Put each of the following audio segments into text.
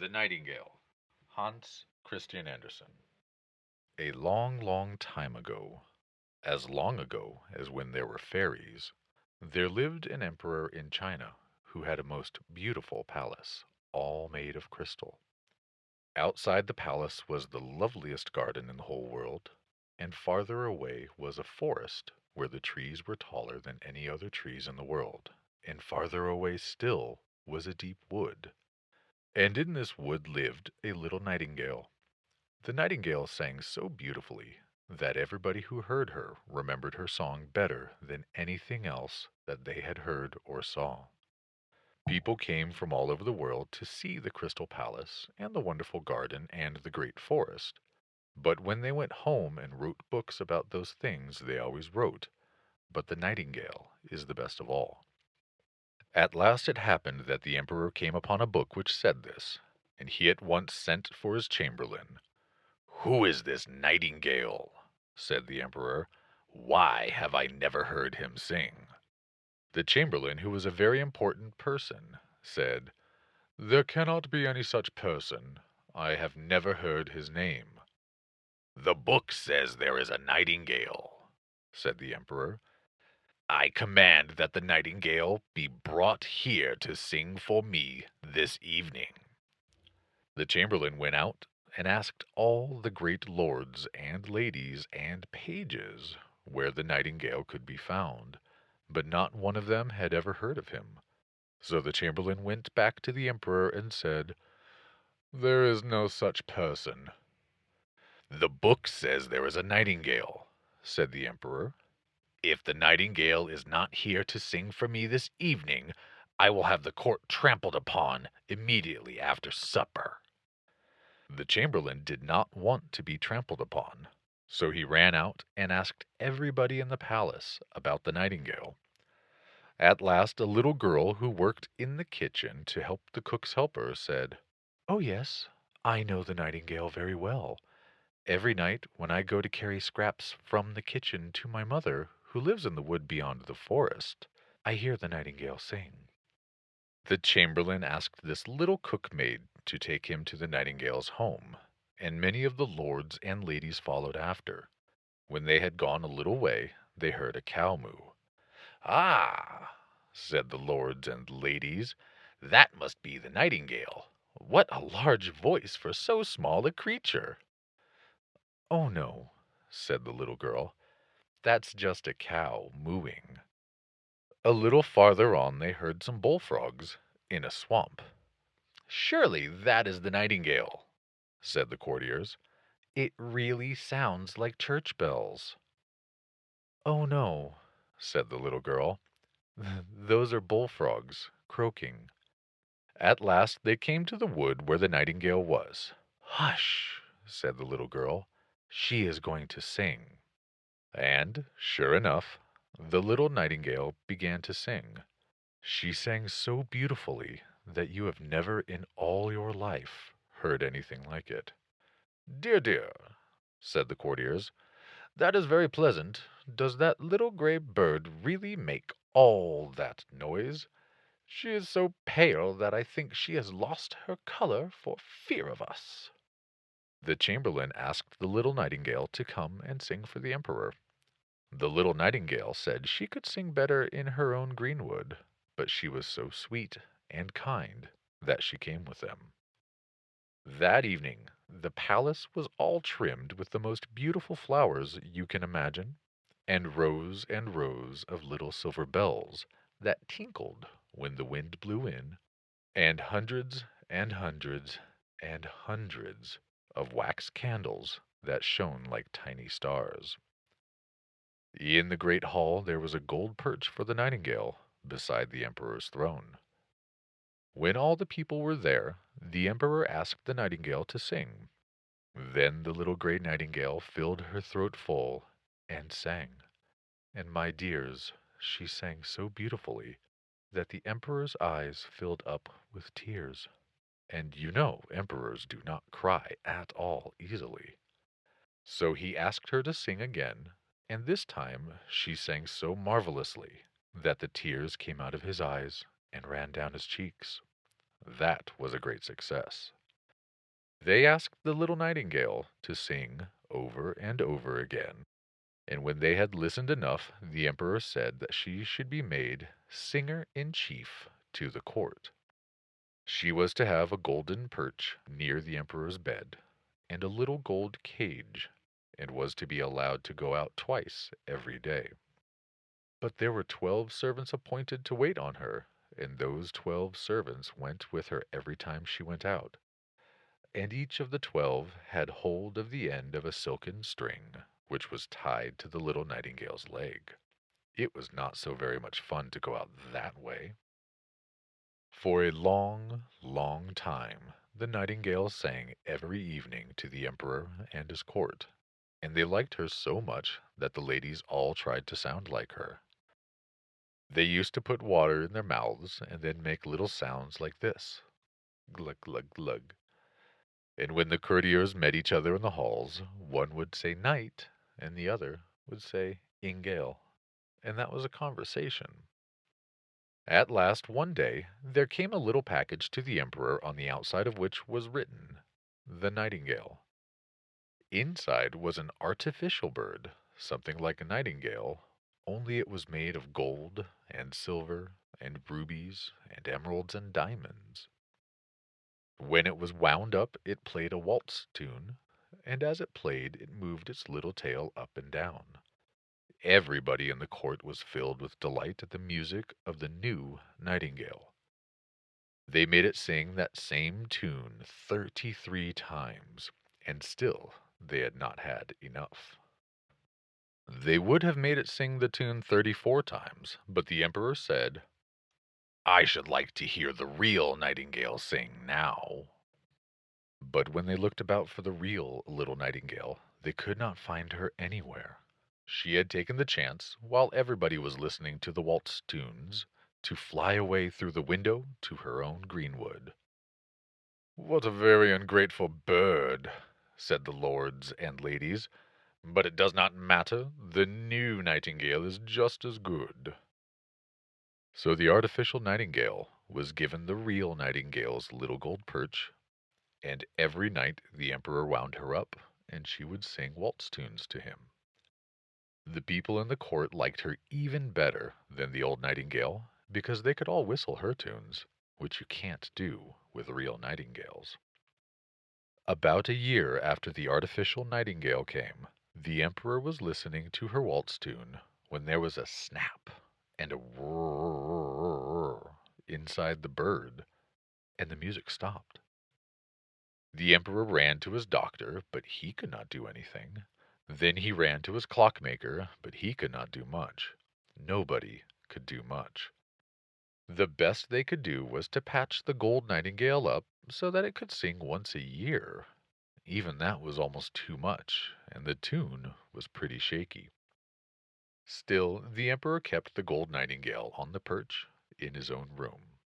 The Nightingale, Hans Christian Andersen. A long, long time ago, as long ago as when there were fairies, there lived an emperor in China who had a most beautiful palace, all made of crystal. Outside the palace was the loveliest garden in the whole world, and farther away was a forest where the trees were taller than any other trees in the world, and farther away still was a deep wood. And in this wood lived a little nightingale. The nightingale sang so beautifully that everybody who heard her remembered her song better than anything else that they had heard or saw. People came from all over the world to see the Crystal Palace and the wonderful garden and the great forest. But when they went home and wrote books about those things, they always wrote, "But the nightingale is the best of all." At last it happened that the emperor came upon a book which said this, and he at once sent for his chamberlain. "Who is this nightingale?" said the emperor. "Why have I never heard him sing?" The chamberlain, who was a very important person, said, "There cannot be any such person. I have never heard his name." "The book says there is a nightingale," said the emperor. "I command that the nightingale be brought here to sing for me this evening." The chamberlain went out and asked all the great lords and ladies and pages where the nightingale could be found, but not one of them had ever heard of him. So the chamberlain went back to the emperor and said, "There is no such person." "The book says there is a nightingale," said the emperor. "If the nightingale is not here to sing for me this evening, I will have the court trampled upon immediately after supper." The chamberlain did not want to be trampled upon, so he ran out and asked everybody in the palace about the nightingale. At last a little girl who worked in the kitchen to help the cook's helper said, "Oh yes, I know the nightingale very well. Every night when I go to carry scraps from the kitchen to my mother, who lives in the wood beyond the forest, I hear the nightingale sing." The chamberlain asked this little cook maid to take him to the nightingale's home, and many of the lords and ladies followed after. When they had gone a little way, they heard a cow moo. "Ah," said the lords and ladies, "that must be the nightingale. What a large voice for so small a creature!" "Oh no," said the little girl, "that's just a cow mooing." A little farther on they heard some bullfrogs in a swamp. "Surely that is the nightingale," said the courtiers. "It really sounds like church bells." "Oh no," said the little girl, "those are bullfrogs croaking." At last they came to the wood where the nightingale was. "Hush," said the little girl, "she is going to sing." And, sure enough, the little nightingale began to sing. She sang so beautifully that you have never in all your life heard anything like it. "Dear, dear," said the courtiers, "that is very pleasant. Does that little gray bird really make all that noise? She is so pale that I think she has lost her color for fear of us." The chamberlain asked the little nightingale to come and sing for the emperor. The little nightingale said she could sing better in her own greenwood, but she was so sweet and kind that she came with them. That evening the palace was all trimmed with the most beautiful flowers you can imagine, and rows of little silver bells that tinkled when the wind blew in, and hundreds and hundreds and hundreds of wax candles that shone like tiny stars. In the great hall there was a gold perch for the nightingale beside the emperor's throne. When all the people were there, the emperor asked the nightingale to sing. Then the little gray nightingale filled her throat full and sang. And my dears, she sang so beautifully that the emperor's eyes filled up with tears. And you know emperors do not cry at all easily. So he asked her to sing again, and this time she sang so marvelously that the tears came out of his eyes and ran down his cheeks. That was a great success. They asked the little nightingale to sing over and over again, and when they had listened enough, the emperor said that she should be made singer in chief to the court. She was to have a golden perch near the emperor's bed, and a little gold cage, and was to be allowed to go out twice every day. But there were 12 servants appointed to wait on her, and those 12 servants went with her every time she went out. And each of the 12 had hold of the end of a silken string, which was tied to the little nightingale's leg. It was not so very much fun to go out that way. For a long, long time, the nightingale sang every evening to the emperor and his court, and they liked her so much that the ladies all tried to sound like her. They used to put water in their mouths and then make little sounds like this: glug, glug, glug. And when the courtiers met each other in the halls, one would say night, and the other would say ingale, and that was a conversation. At last, one day, there came a little package to the emperor on the outside of which was written, "The Nightingale." Inside was an artificial bird, something like a nightingale, only it was made of gold and silver and rubies and emeralds and diamonds. When it was wound up, it played a waltz tune, and as it played, it moved its little tail up and down. Everybody in the court was filled with delight at the music of the new nightingale. They made it sing that same tune 33 times, and still they had not had enough. They would have made it sing the tune 34 times, but the emperor said, "I should like to hear the real nightingale sing now." But when they looked about for the real little nightingale, they could not find her anywhere. She had taken the chance, while everybody was listening to the waltz tunes, to fly away through the window to her own greenwood. "What a very ungrateful bird," said the lords and ladies, "but it does not matter, the new nightingale is just as good." So the artificial nightingale was given the real nightingale's little gold perch, and every night the emperor wound her up, and she would sing waltz tunes to him. The people in the court liked her even better than the old nightingale, because they could all whistle her tunes, which you can't do with real nightingales. About a year after the artificial nightingale came, the emperor was listening to her waltz tune when there was a snap and a whirr inside the bird, and the music stopped. The emperor ran to his doctor, but he could not do anything. Then he ran to his clockmaker, but he could not do much. Nobody could do much. The best they could do was to patch the gold nightingale up so that it could sing once a year. Even that was almost too much, and the tune was pretty shaky. Still, the emperor kept the gold nightingale on the perch in his own room.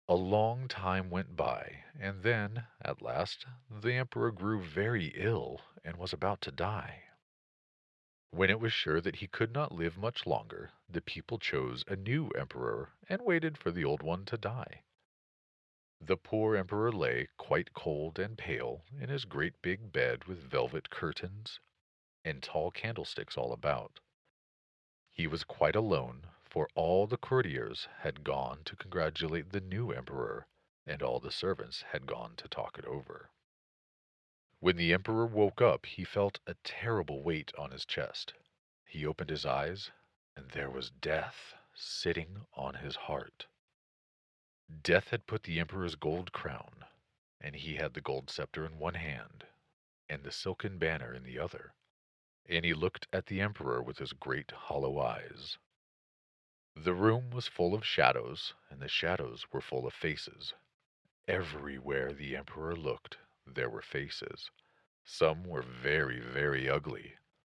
A long time went by, and then, at last, the emperor grew very ill and was about to die. When it was sure that he could not live much longer, the people chose a new emperor and waited for the old one to die. The poor emperor lay, quite cold and pale, in his great big bed with velvet curtains and tall candlesticks all about. He was quite alone, for all the courtiers had gone to congratulate the new emperor, and all the servants had gone to talk it over. When the emperor woke up, he felt a terrible weight on his chest. He opened his eyes, and there was Death sitting on his heart. Death had put the emperor's gold crown, and he had the gold scepter in one hand, and the silken banner in the other, and he looked at the emperor with his great hollow eyes. The room was full of shadows, and the shadows were full of faces. Everywhere the emperor looked, there were faces. Some were very, very ugly,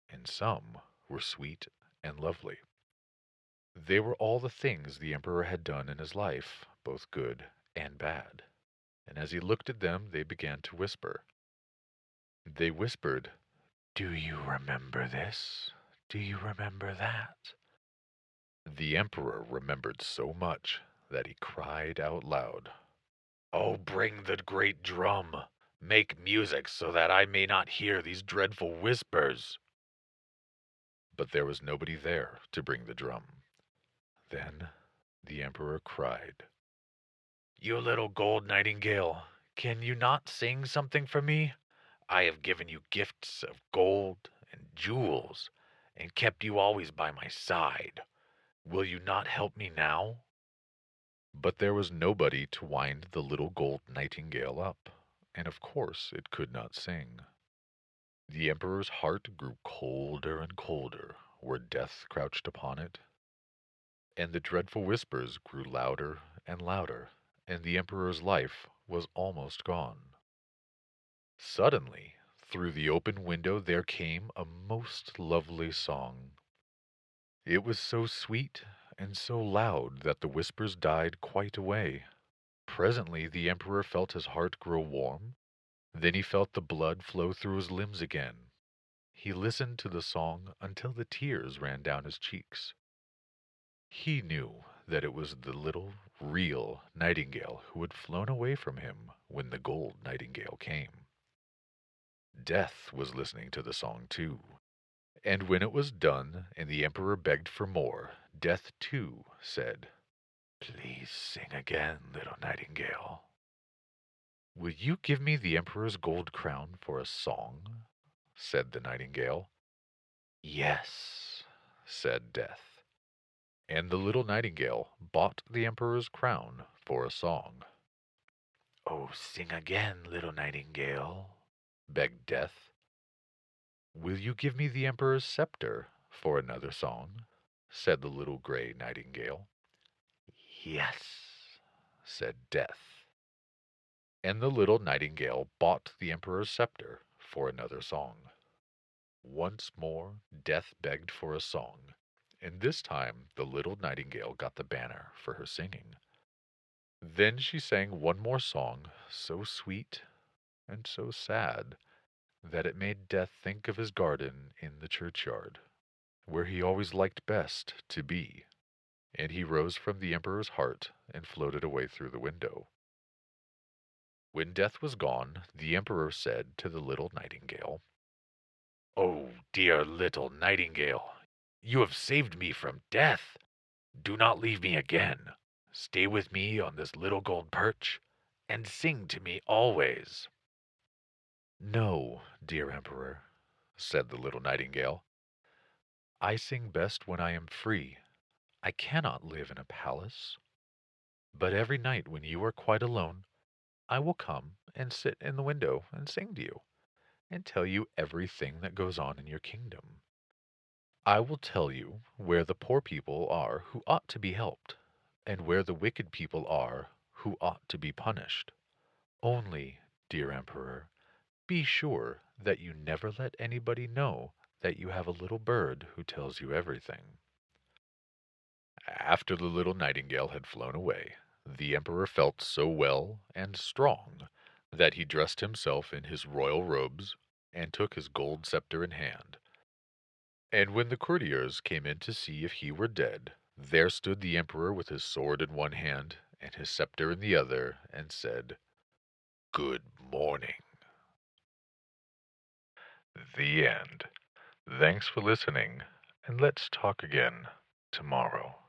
and some were sweet and lovely. They were all the things the emperor had done in his life, both good and bad. And as he looked at them, they began to whisper. They whispered, "Do you remember this? Do you remember that?" The emperor remembered so much that he cried out loud, "Oh, bring the great drum! Make music so that I may not hear these dreadful whispers. But there was nobody there to bring the drum. Then the emperor cried, "You little gold nightingale, can you not sing something for me? I have given you gifts of gold and jewels, and kept you always by my side. Will you not help me now?" But there was nobody to wind the little gold nightingale up, and of course it could not sing. The emperor's heart grew colder and colder where death crouched upon it, and the dreadful whispers grew louder and louder, and the emperor's life was almost gone. Suddenly, through the open window there came a most lovely song. It was so sweet and so loud that the whispers died quite away. Presently the emperor felt his heart grow warm, then he felt the blood flow through his limbs again. He listened to the song until the tears ran down his cheeks. He knew that it was the little, real nightingale who had flown away from him when the gold nightingale came. Death was listening to the song too, and when it was done and the emperor begged for more, Death too said, "Please sing again, little nightingale." "Will you give me the emperor's gold crown for a song?" said the nightingale. "Yes," said Death. And the little nightingale bought the emperor's crown for a song. "Oh, sing again, little nightingale," begged Death. "Will you give me the emperor's scepter for another song?" said the little gray nightingale. "Yes," said Death. And the little nightingale bought the emperor's scepter for another song. Once more Death begged for a song, and this time the little nightingale got the banner for her singing. Then she sang one more song, so sweet and so sad that it made Death think of his garden in the churchyard, where he always liked best to be, and he rose from the emperor's heart and floated away through the window. When Death was gone, the emperor said to the little nightingale, "Oh, dear little nightingale, you have saved me from death. Do not leave me again. Stay with me on this little gold perch, and sing to me always." "No, dear emperor," said the little nightingale. "I sing best when I am free. I cannot live in a palace. But every night when you are quite alone, I will come and sit in the window and sing to you, and tell you everything that goes on in your kingdom. I will tell you where the poor people are who ought to be helped, and where the wicked people are who ought to be punished. Only, dear emperor, be sure that you never let anybody know that you have a little bird who tells you everything." After the little nightingale had flown away, the emperor felt so well and strong that he dressed himself in his royal robes and took his gold scepter in hand. And when the courtiers came in to see if he were dead, there stood the emperor with his sword in one hand and his scepter in the other, and said, "Good morning." The end. Thanks for listening, and let's talk again tomorrow.